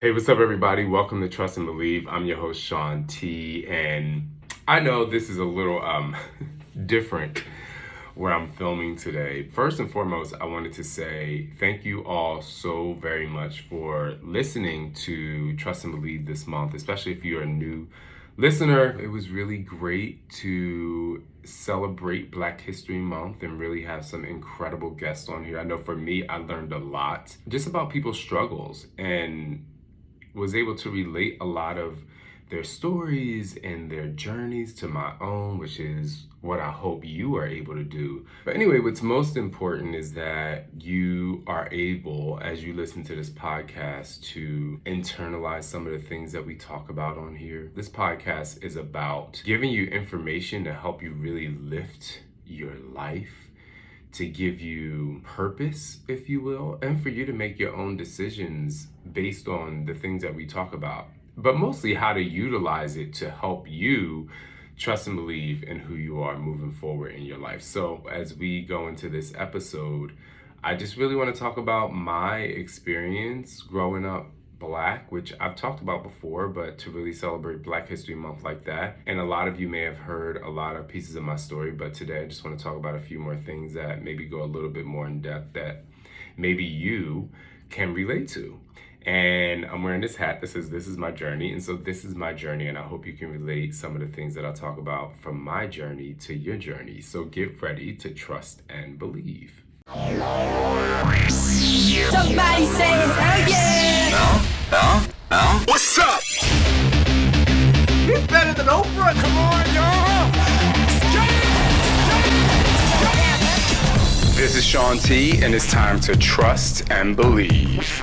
Hey, what's up, everybody? Welcome to Trust and Believe. I'm your host, Shaun T, and I know this is a little different where I'm filming today. First and foremost, I wanted to say thank you all so very much for listening to Trust and Believe this month, especially if you're a new listener. It was really great to celebrate Black History Month and really have some incredible guests on here. I know for me, I learned a lot just about people's struggles and was able to relate a lot of their stories and their journeys to my own, which is what I hope you are able to do. But anyway, what's most important is that you are able, as you listen to this podcast, to internalize some of the things that we talk about on here. This podcast is about giving you information to help you really lift your life, to give you purpose, if you will, and for you to make your own decisions based on the things that we talk about, but mostly how to utilize it to help you trust and believe in who you are moving forward in your life. So as we go into this episode, I just really want to talk about my experience growing up Black, which I've talked about before, but to really celebrate Black History Month like that. And a lot of you may have heard a lot of pieces of my story, but today I just want to talk about a few more things that maybe go a little bit more in depth that maybe you can relate to. And I'm wearing this hat that says, "This is my journey." And so this is my journey, and I hope you can relate some of the things that I talk about from my journey to your journey. So get ready to trust and believe. Somebody say hell yeah! What's up? He's better than Oprah. Come on, y'all. This is Shaun T, and it's time to trust and believe.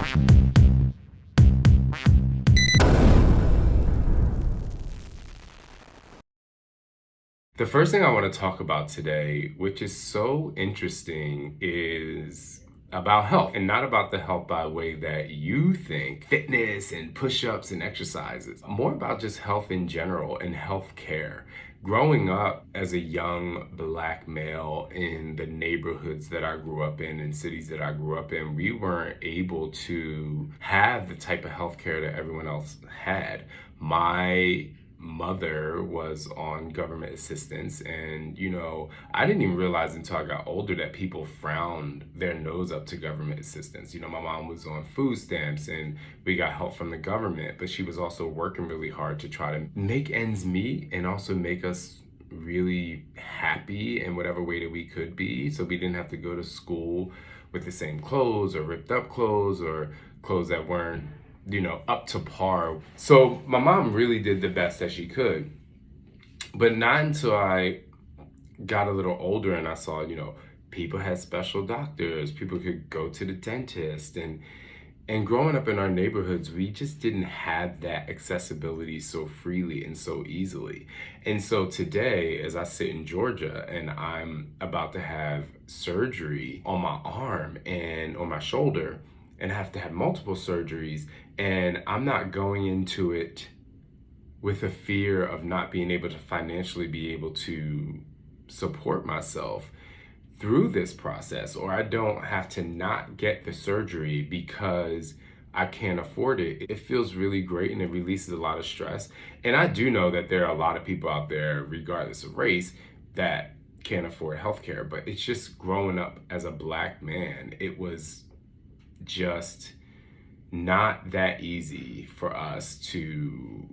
The first thing I want to talk about today, which is so interesting, is about health, and not about the health by way that you think fitness and push-ups and exercises, more about just health in general and health care. Growing up as a young Black male in the neighborhoods that I grew up in and cities that I grew up in, we weren't able to have the type of health care that everyone else had. My mother was on government assistance, and I didn't even realize until I got older that people frowned their nose up to government assistance. My mom was on food stamps and we got help from the government, but she was also working really hard to try to make ends meet and also make us really happy in whatever way that we could be, so we didn't have to go to school with the same clothes or ripped up clothes or clothes that weren't up to par. So my mom really did the best that she could. But not until I got a little older and I saw, people had special doctors, people could go to the dentist, and growing up in our neighborhoods, we just didn't have that accessibility so freely and so easily. And so today, as I sit in Georgia and I'm about to have surgery on my arm and on my shoulder, and have to have multiple surgeries, and I'm not going into it with a fear of not being able to financially be able to support myself through this process, or I don't have to not get the surgery because I can't afford it. It feels really great and it releases a lot of stress. And I do know that there are a lot of people out there, regardless of race, that can't afford healthcare, but it's just growing up as a Black man, it was just not that easy for us to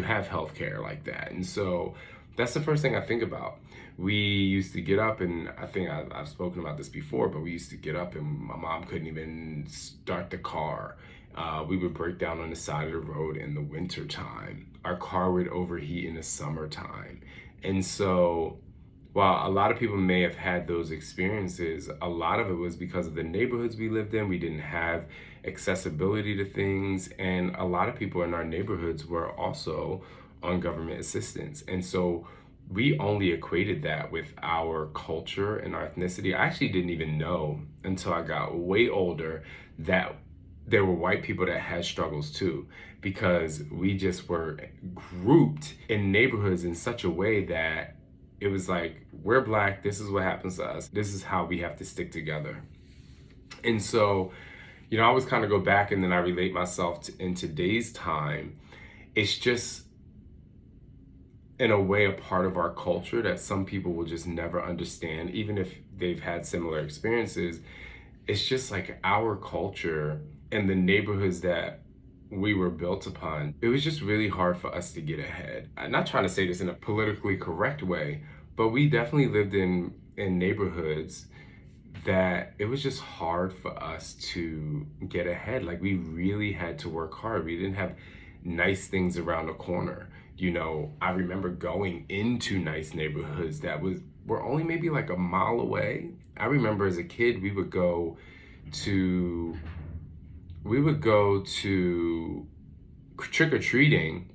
have healthcare like that. And so that's the first thing I think about. We used to get up, and I think I've spoken about this before, but we used to get up and my mom couldn't even start the car. We would break down on the side of the road in the winter time. Our car would overheat in the summertime. And so while a lot of people may have had those experiences, a lot of it was because of the neighborhoods we lived in. We didn't have accessibility to things, and a lot of people in our neighborhoods were also on government assistance. And so we only equated that with our culture and our ethnicity. I actually didn't even know until I got way older that there were white people that had struggles too, because we just were grouped in neighborhoods in such a way that it was like, we're Black, this is what happens to us, this is how we have to stick together. And so I always kind of go back and then I relate myself to in today's time. It's just in a way a part of our culture that some people will just never understand, even if they've had similar experiences. It's just like our culture and the neighborhoods that we were built upon. It was just really hard for us to get ahead. I'm not trying to say this in a politically correct way, but we definitely lived in neighborhoods that it was just hard for us to get ahead. Like we really had to work hard. We didn't have nice things around the corner. I remember going into nice neighborhoods that were only maybe like a mile away. I remember as a kid to we would go to trick-or-treating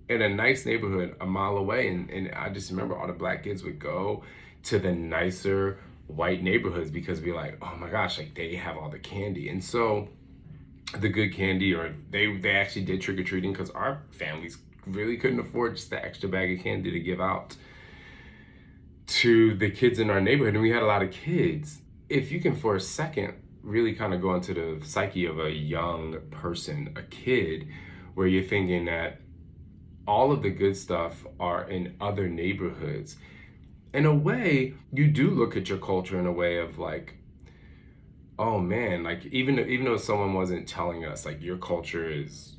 in a nice neighborhood a mile away, and I just remember all the black kids would go to the nicer white neighborhoods because we're like, oh my gosh, like they have all the candy. And so the good candy, or they actually did trick-or-treating because our families really couldn't afford just the extra bag of candy to give out to the kids in our neighborhood. And we had a lot of kids. If you can for a second really kind of go into the psyche of a young person, a kid, where you're thinking that all of the good stuff are in other neighborhoods. In a way, you do look at your culture in a way of like, oh man, like even though someone wasn't telling us like your culture is,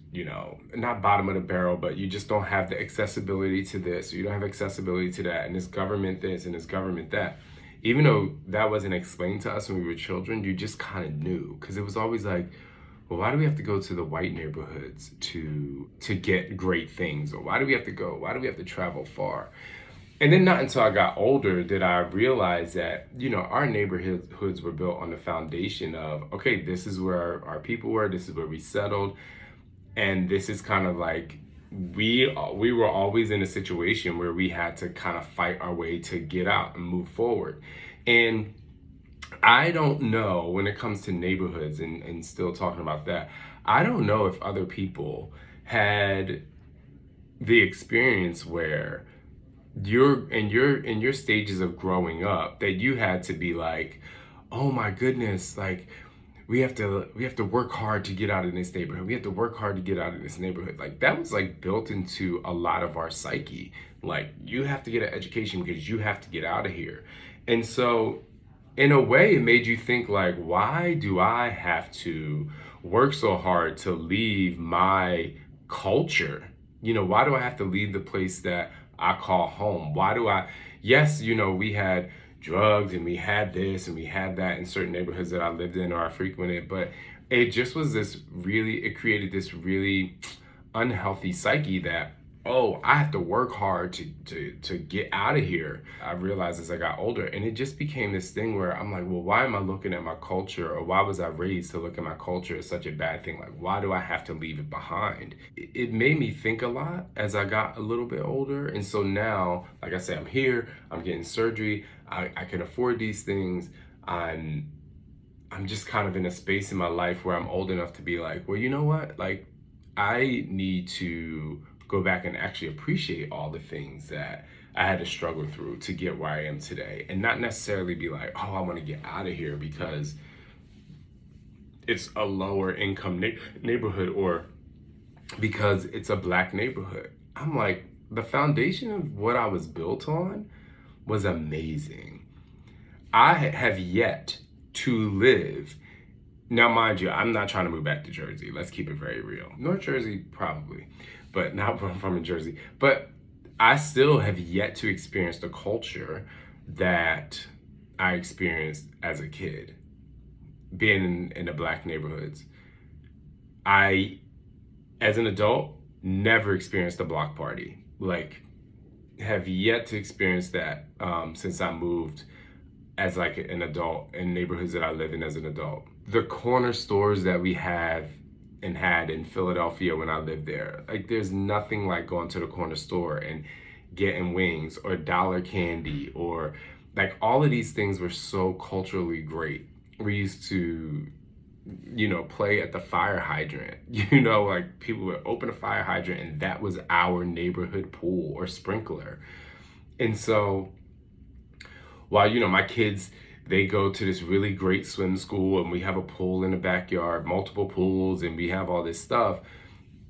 not bottom of the barrel, but you just don't have the accessibility to this, or you don't have accessibility to that, and this government this and this government that. Even though that wasn't explained to us when we were children, you just kind of knew, because it was always like, well, why do we have to go to the white neighborhoods to get great things? Or why do we have to travel far? And then not until I got older did I realize that, our neighborhoods were built on the foundation of, okay, this is where our people were, this is where we settled. And this is kind of like, we were always in a situation where we had to kind of fight our way to get out and move forward. And I don't know, when it comes to neighborhoods and still talking about that, I don't know if other people had the experience where you're in your stages of growing up that you had to be like, oh my goodness, like we have to work hard to get out of this neighborhood. We have to work hard to get out of this neighborhood. Like that was like built into a lot of our psyche. Like you have to get an education because you have to get out of here. And so in a way it made you think like, why do I have to work so hard to leave my culture? Why do I have to leave the place that I call home? Yes, we had drugs and we had this and we had that in certain neighborhoods that I lived in or I frequented, but it just was it created this really unhealthy psyche that, oh, I have to work hard to get out of here. I realized as I got older, and it just became this thing where I'm like, well, why am I looking at my culture, or why was I raised to look at my culture as such a bad thing? Like, why do I have to leave it behind? It made me think a lot as I got a little bit older. And so now, like I said, I'm here, I'm getting surgery, I can afford these things. I'm just kind of in a space in my life where I'm old enough to be like, well, you know what? Like, I need to go back and actually appreciate all the things that I had to struggle through to get where I am today, and not necessarily be like, oh, I want to get out of here because it's a lower income neighborhood or because it's a black neighborhood. I'm like, the foundation of what I was built on was amazing. I have yet to live. Now, mind you, I'm not trying to move back to Jersey. Let's keep it very real. North Jersey, probably, but not where I'm from in Jersey. But I still have yet to experience the culture that I experienced as a kid, being in the black neighborhoods. I, as an adult, never experienced a block party. Like, have yet to experience that since I moved as like an adult in neighborhoods that I live in as an adult. The corner stores that we have and had in Philadelphia when I lived there, like there's nothing like going to the corner store and getting wings or dollar candy, or like all of these things were so culturally great. We used to, play at the fire hydrant, like people would open a fire hydrant and that was our neighborhood pool or sprinkler. And so while, my kids They go to this really great swim school, and we have a pool in the backyard, multiple pools, and we have all this stuff.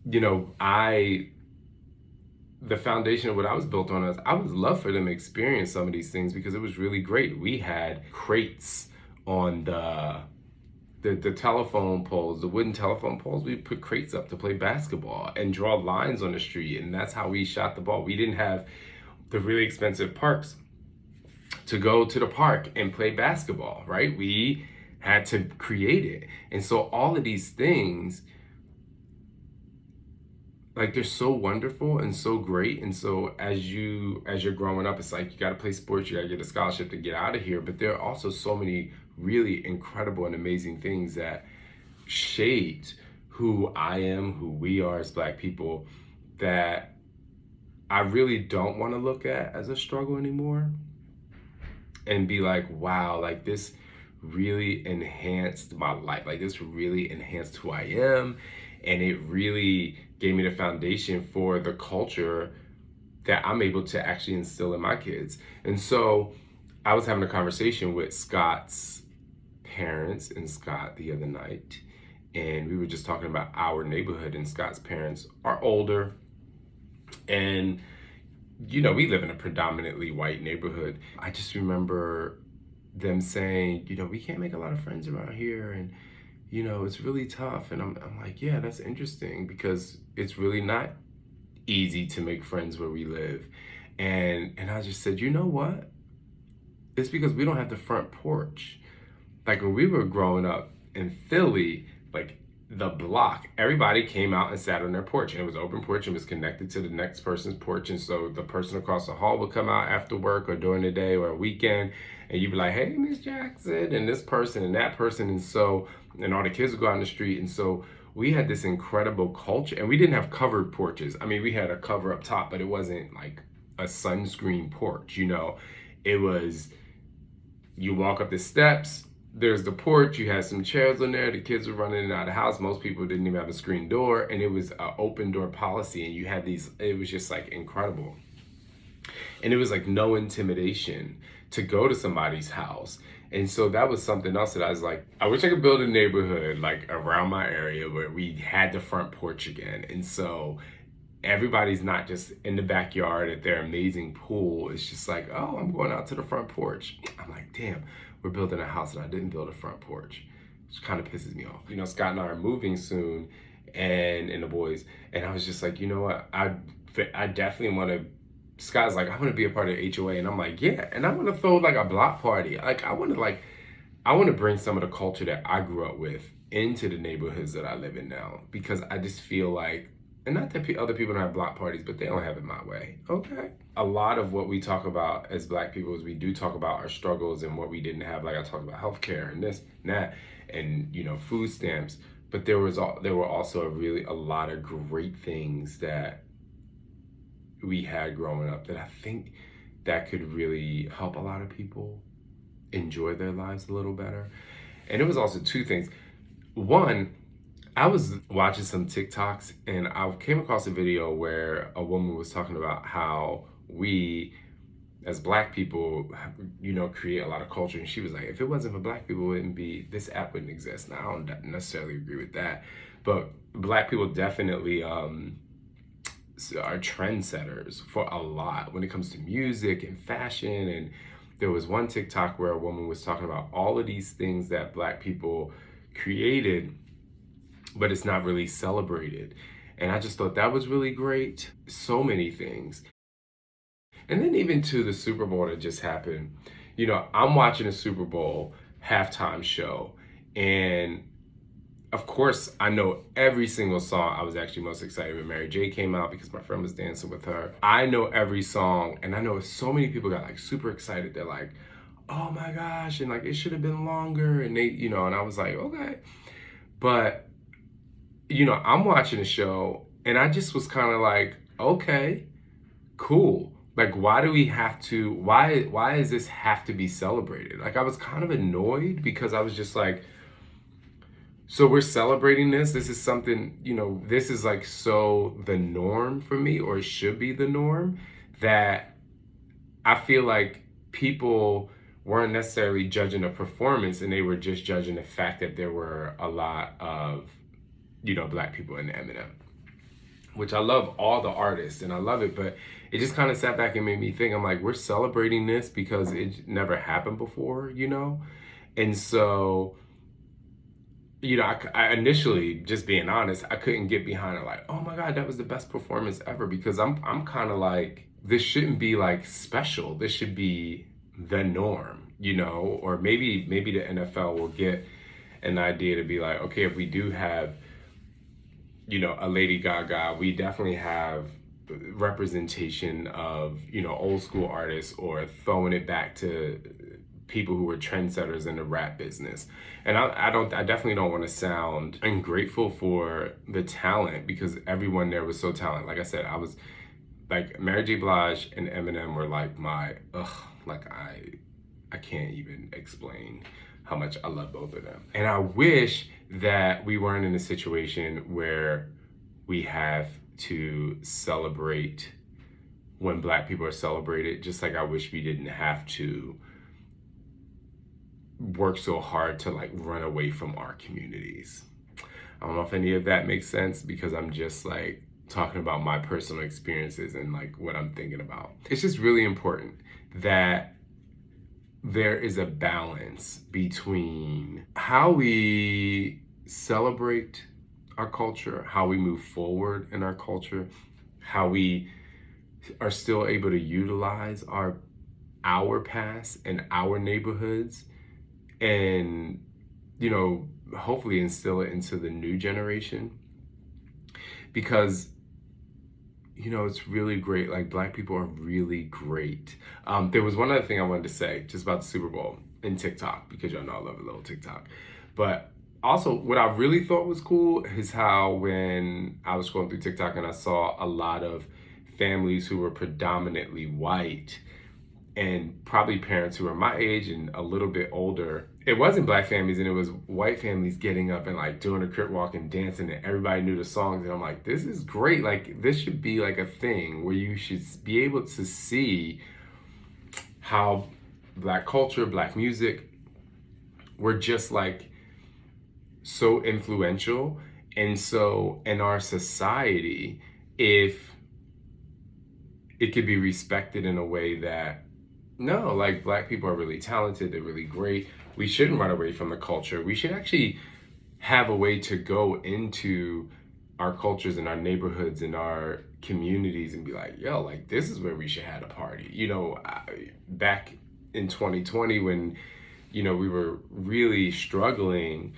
You know, the foundation of what I was built on is I would love for them to experience some of these things because it was really great. We had crates on the telephone poles, the wooden telephone poles. We put crates up to play basketball and draw lines on the street, and that's how we shot the ball. We didn't have the really expensive parks to go to the park and play basketball, right? We had to create it. And so all of these things, like, they're so wonderful and so great. And so as you're growing up, it's like you got to play sports, you got to get a scholarship to get out of here. But there are also so many really incredible and amazing things that shaped who I am, who we are as Black people, that I really don't want to look at as a struggle anymore and be like, wow, like this really enhanced my life. Like this really enhanced who I am. And it really gave me the foundation for the culture that I'm able to actually instill in my kids. And so I was having a conversation with Scott's parents and Scott the other night, and we were just talking about our neighborhood, and Scott's parents are older. And, you know, we live in a predominantly white neighborhood. I just remember them saying, you know, we can't make a lot of friends around here, and you know, it's really tough. And I'm like, yeah, that's interesting because it's really not easy to make friends where we live. And I just said, you know what? It's because we don't have the front porch. Like when we were growing up in Philly, like the block, everybody came out and sat on their porch, and it was open porch and was connected to the next person's porch. And so the person across the hall would come out after work or during the day or a weekend, and you'd be like, hey, Miss Jackson, and this person and that person. And so, and all the kids would go out in the street. And so we had this incredible culture, and we didn't have covered porches. I mean, we had a cover up top, but it wasn't like a sunscreen porch, you know. It was, you walk up the steps, there's the porch, you had some chairs on there, the kids were running in and out of the house. Most people didn't even have a screen door, and it was an open door policy, and you had these, it was just like incredible. And it was like no intimidation to go to somebody's house. And so that was something else that I was like, I wish I could build a neighborhood like around my area where we had the front porch again. And so everybody's not just in the backyard at their amazing pool. It's just like, oh, I'm going out to the front porch. I'm like, damn, we're building a house and I didn't build a front porch, which kind of pisses me off. You know, Scott and I are moving soon, and the boys, and I was just like, you know what, I definitely want to. Scott's like, I want to be a part of the HOA, and I'm like, yeah, and I want to throw like a block party. Like I want to bring some of the culture that I grew up with into the neighborhoods that I live in now, because I just feel like, and not that other people don't have block parties, but they don't have it my way. Okay. A lot of what we talk about as Black people is we do talk about our struggles and what we didn't have. Like I talked about healthcare and this and that, and you know, food stamps. But there were also a lot of great things that we had growing up that I think that could really help a lot of people enjoy their lives a little better. And it was also two things. One, I was watching some TikToks and I came across a video where a woman was talking about how we, as Black people, you know, create a lot of culture. And she was like, if it wasn't for Black people, this app wouldn't exist. Now, I don't necessarily agree with that, but Black people definitely are trendsetters for a lot when it comes to music and fashion. And there was one TikTok where a woman was talking about all of these things that Black people created, but it's not really celebrated. And I just thought that was really great. So many things. And then even to the Super Bowl that just happened, you know, I'm watching a Super Bowl halftime show, and of course, I know every single song. I was actually most excited when Mary J came out because my friend was dancing with her. I know every song, and I know so many people got like super excited. They're like, oh my gosh, and like it should have been longer, and they, you know, and I was like, okay. But, you know, I'm watching the show, and I just was kind of like, okay, cool. Like, why does this have to be celebrated? Like, I was kind of annoyed because I was just like, so we're celebrating this. This is something, you know, this is like so the norm for me, or it should be the norm, that I feel like people weren't necessarily judging a performance, and they were just judging the fact that there were a lot of, Black people in Eminem, which I love all the artists and I love it, but it just kind of sat back and made me think. I'm like, we're celebrating this because it never happened before, And so, I initially, just being honest, I couldn't get behind it. Like, oh my God, that was the best performance ever. Because I'm kind of like, this shouldn't be like special. This should be the norm, Or maybe the NFL will get an idea to be like, okay, if we do have, a Lady Gaga, we definitely have representation of, old school artists, or throwing it back to people who were trendsetters in the rap business. And I definitely don't want to sound ungrateful for the talent, because everyone there was so talented. Like I said, I was like, Mary J. Blige and Eminem were like I can't even explain how much I love both of them. And I wish that we weren't in a situation where we have to celebrate when Black people are celebrated, just like I wish we didn't have to work so hard to like run away from our communities. I don't know if any of that makes sense, because I'm just like talking about my personal experiences and like what I'm thinking about. It's just really important that there is a balance between how we celebrate our culture, how we move forward in our culture, how we are still able to utilize our past and our neighborhoods, and hopefully instill it into the new generation. Because it's really great. Like, Black people are really great. There was one other thing I wanted to say just about the Super Bowl and TikTok, because y'all know I love a little TikTok. But also, what I really thought was cool is how, when I was scrolling through TikTok and I saw a lot of families who were predominantly white, and probably parents who were my age and a little bit older. It wasn't Black families, and it was white families getting up and like doing a crip walk and dancing, and everybody knew the songs. And I'm like, this is great. Like, this should be like a thing where you should be able to see how Black culture, Black music were just like so influential. And so in our society, if it could be respected in a way that, no, like, Black people are really talented, they're really great, we shouldn't run away from the culture. We should actually have a way to go into our cultures and our neighborhoods and our communities and be like, yo, like, this is where we should have a party. Back in 2020, when, we were really struggling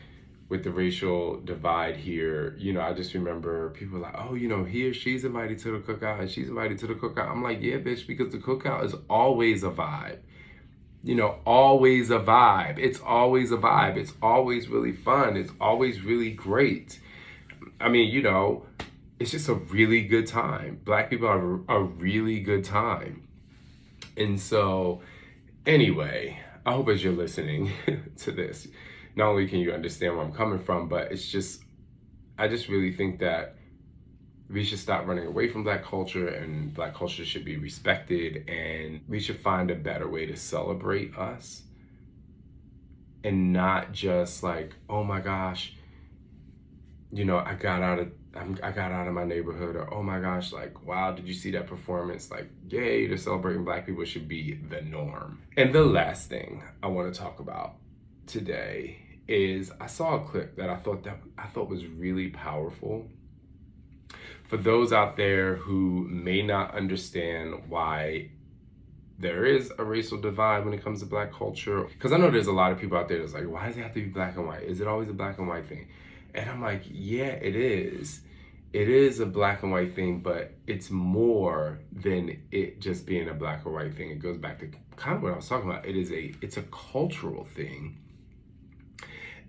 with the racial divide here, I just remember people like, oh, he or she's invited to the cookout and she's invited to the cookout. I'm like, yeah, bitch, because the cookout is always a vibe. Always a vibe. It's always a vibe. It's always really fun. It's always really great. I mean, it's just a really good time. Black people have a really good time. And so, anyway, I hope as you're listening to this, not only can you understand where I'm coming from, but I just really think that we should stop running away from Black culture, and Black culture should be respected, and we should find a better way to celebrate us, and not just like, oh my gosh, I got out of my neighborhood, or oh my gosh, like, wow, did you see that performance? Like, yay, the celebrating Black people should be the norm. And the last thing I want to talk about today is, I saw a clip that I thought was really powerful. For those out there who may not understand why there is a racial divide when it comes to Black culture, because I know there's a lot of people out there that's like, why does it have to be black and white? Is it always a black and white thing? And I'm like, yeah, it is. It is a black and white thing, but it's more than it just being a black or white thing. It goes back to kind of what I was talking about. It's a cultural thing.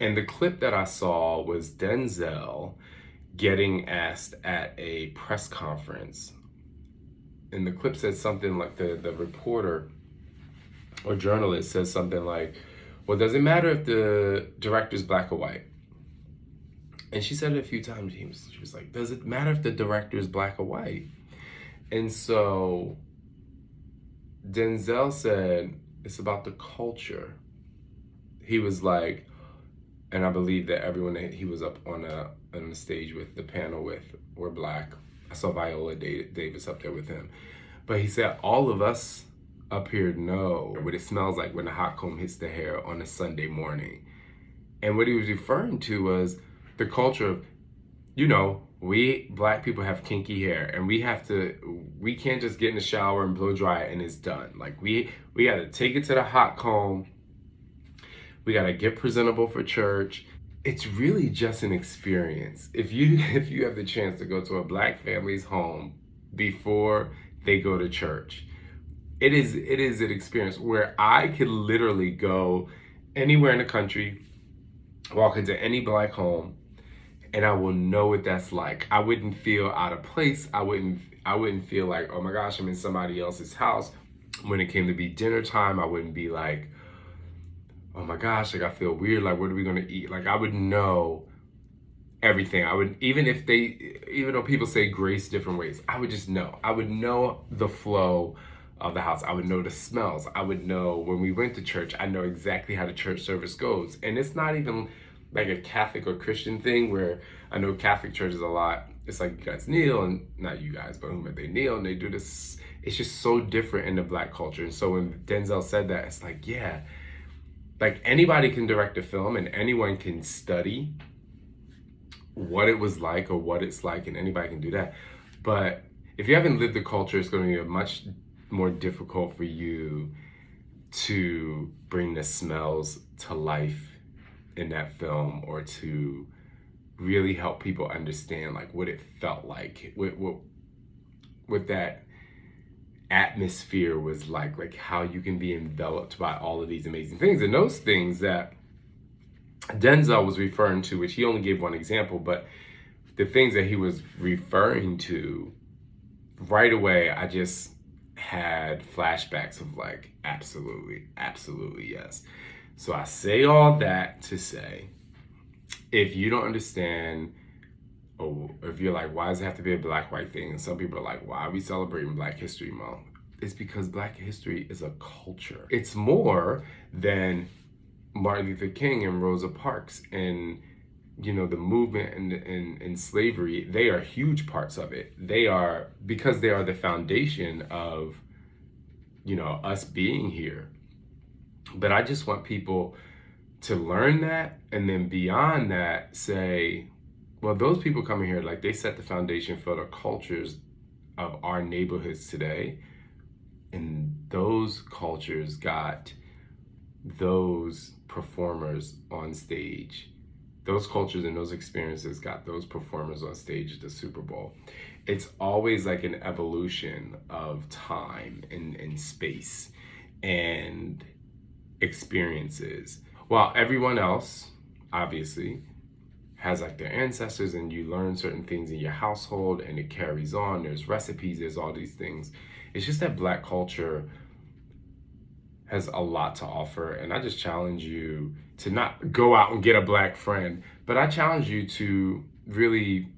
And the clip that I saw was Denzel getting asked at a press conference. And the clip said something like, the reporter or journalist says something like, well, does it matter if the director's black or white? And she said it a few times. She was like, does it matter if the director's black or white? And so Denzel said, It's about the culture. He was like, and I believe that everyone that he was up on the stage with, the panel with, were Black. I saw Viola Davis up there with him. But he said, all of us up here know what it smells like when the hot comb hits the hair on a Sunday morning. And what he was referring to was the culture of, we Black people have kinky hair, and we can't just get in the shower and blow dry it and it's done. Like we gotta take it to the hot comb. We gotta get presentable for church. It's really just an experience. If you have the chance to go to a Black family's home before they go to church, it is an experience where I could literally go anywhere in the country, walk into any Black home, and I will know what that's like. I wouldn't feel out of place. I wouldn't feel like, oh my gosh, I'm in somebody else's house. When it came to be dinner time, I wouldn't be like, oh my gosh, like I feel weird. Like, what are we gonna eat? Like, I would know everything. Even though people say grace different ways, I would just know. I would know the flow of the house. I would know the smells. I would know when we went to church, I know exactly how the church service goes. And it's not even like a Catholic or Christian thing where I know Catholic churches a lot. It's like you guys kneel, and not you guys, but they kneel and they do this. It's just so different in the Black culture. And so when Denzel said that, it's like, yeah, like anybody can direct a film and anyone can study what it was like or what it's like, and anybody can do that. But if you haven't lived the culture, it's going to be much more difficult for you to bring the smells to life in that film, or to really help people understand like what it felt like, what that atmosphere was like how you can be enveloped by all of these amazing things. And those things that Denzel was referring to, which he only gave one example, but the things that he was referring to, right away, I just had flashbacks of like, absolutely, absolutely, yes. So I say all that to say, if you don't understand, or if you're like, why does it have to be a Black-white thing? And some people are like, why are we celebrating Black History Month? It's because Black history is a culture. It's more than Martin Luther King and Rosa Parks and the movement and slavery. They are huge parts of it. Because they are the foundation of us being here. But I just want people to learn that, and then beyond that say, well, those people coming here, like, they set the foundation for the cultures of our neighborhoods today, and those cultures got those performers on stage. Those cultures and those experiences got those performers on stage at the Super Bowl. It's always like an evolution of time and space and experiences. While everyone else, obviously, has like their ancestors, and you learn certain things in your household and it carries on. There's recipes, there's all these things. It's just that Black culture has a lot to offer. And I just challenge you to not go out and get a Black friend, but I challenge you to really,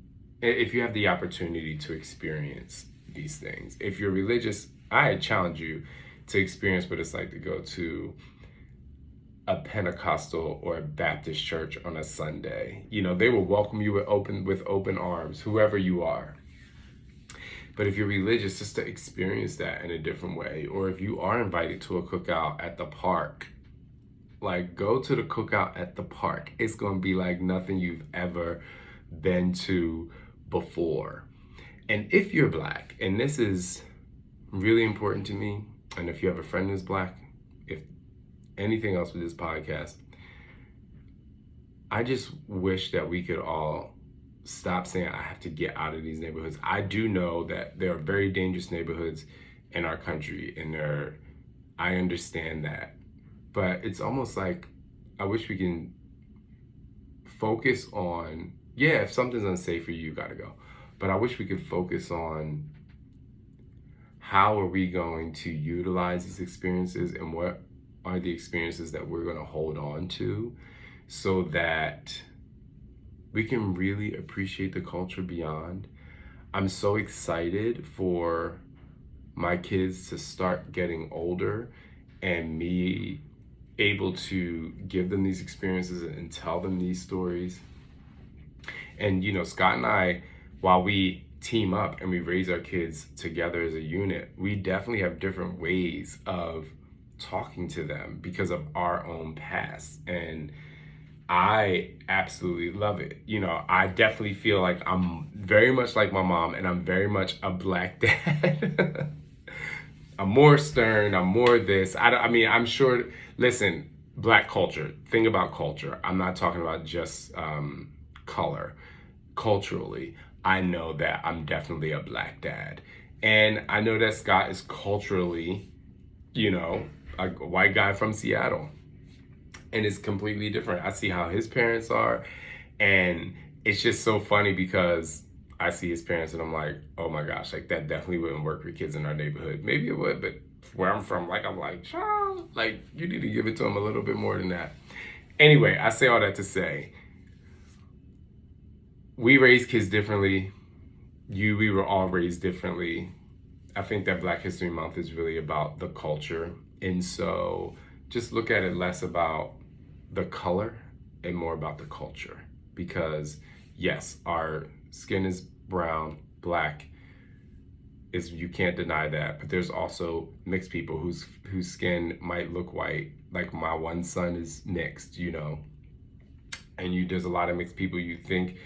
if you have the opportunity to experience these things, if you're religious, I challenge you to experience what it's like to go to a Pentecostal or a Baptist church on a Sunday. They will welcome you with open arms, whoever you are. But if you're religious, just to experience that in a different way. Or if you are invited to a cookout at the park, like, go to the cookout at the park. It's going to be like nothing you've ever been to before. And if you're Black, and this is really important to me, and if you have a friend who's Black, if anything else with this podcast, I just wish that we could all stop saying I have to get out of these neighborhoods. I do know that there are very dangerous neighborhoods in our country, and I understand that. But it's almost like I wish we can focus on, yeah, if something's unsafe for you, you gotta go. But I wish we could focus on how are we going to utilize these experiences, and what are the experiences that we're going to hold on to, so that we can really appreciate the culture beyond. I'm so excited for my kids to start getting older and me able to give them these experiences and tell them these stories. And, Scott and I, while we team up and we raise our kids together as a unit, we definitely have different ways of talking to them because of our own past. And I absolutely love it. I definitely feel like I'm very much like my mom, and I'm very much a black dad. I'm more stern. I'm more this. I mean, I'm sure. Listen, black culture. Think about culture. I'm not talking about just color. Culturally, I know that I'm definitely a black dad, and I know that Scott is culturally, a white guy from Seattle, and it's completely different. I see how his parents are, and it's just so funny because I see his parents and I'm like, oh my gosh, like that definitely wouldn't work for kids in our neighborhood. Maybe it would, but where I'm from, I'm like, Shaun, like you need to give it to him a little bit more than that. Anyway, I say all that to say, we raise kids differently. We were all raised differently. I think that Black History Month is really about the culture. And so just look at it less about the color and more about the culture. Because yes, our skin is brown, black, you can't deny that. But there's also mixed people whose skin might look white. Like my one son is mixed, And there's a lot of mixed people you think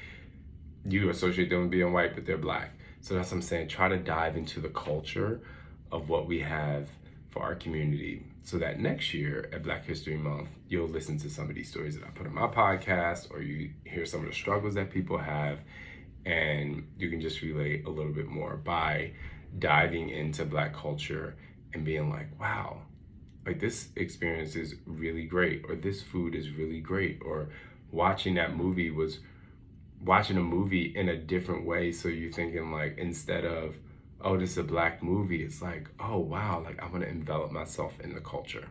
you associate them with being white, but they're black. So that's what I'm saying. Try to dive into the culture of what we have for our community so that next year at Black History Month, you'll listen to some of these stories that I put in my podcast, or you hear some of the struggles that people have, and you can just relate a little bit more by diving into Black culture and being like, wow, like this experience is really great, or this food is really great, or watching a movie in a different way. So you're thinking like, instead of, oh, this is a black movie, it's like, oh wow, like I'm gonna envelop myself in the culture.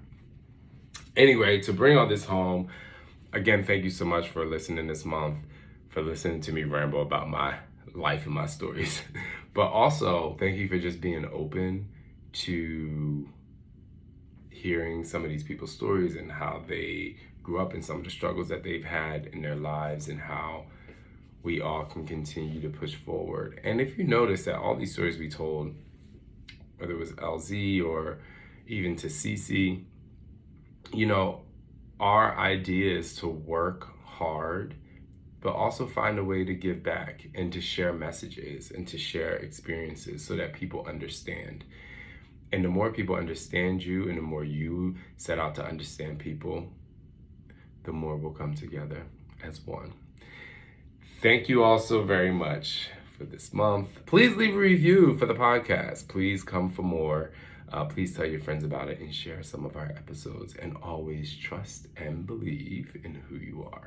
Anyway, to bring all this home, again, thank you so much for listening this month, for listening to me ramble about my life and my stories. But also, thank you for just being open to hearing some of these people's stories and how they grew up and some of the struggles that they've had in their lives, and how we all can continue to push forward. And if you notice that all these stories we told, whether it was LZ or even to Cece, our idea is to work hard, but also find a way to give back and to share messages and to share experiences so that people understand. And the more people understand you and the more you set out to understand people, the more we'll come together as one. Thank you all so very much for this month. Please leave a review for the podcast. Please come for more. Please tell your friends about it and share some of our episodes. And always trust and believe in who you are.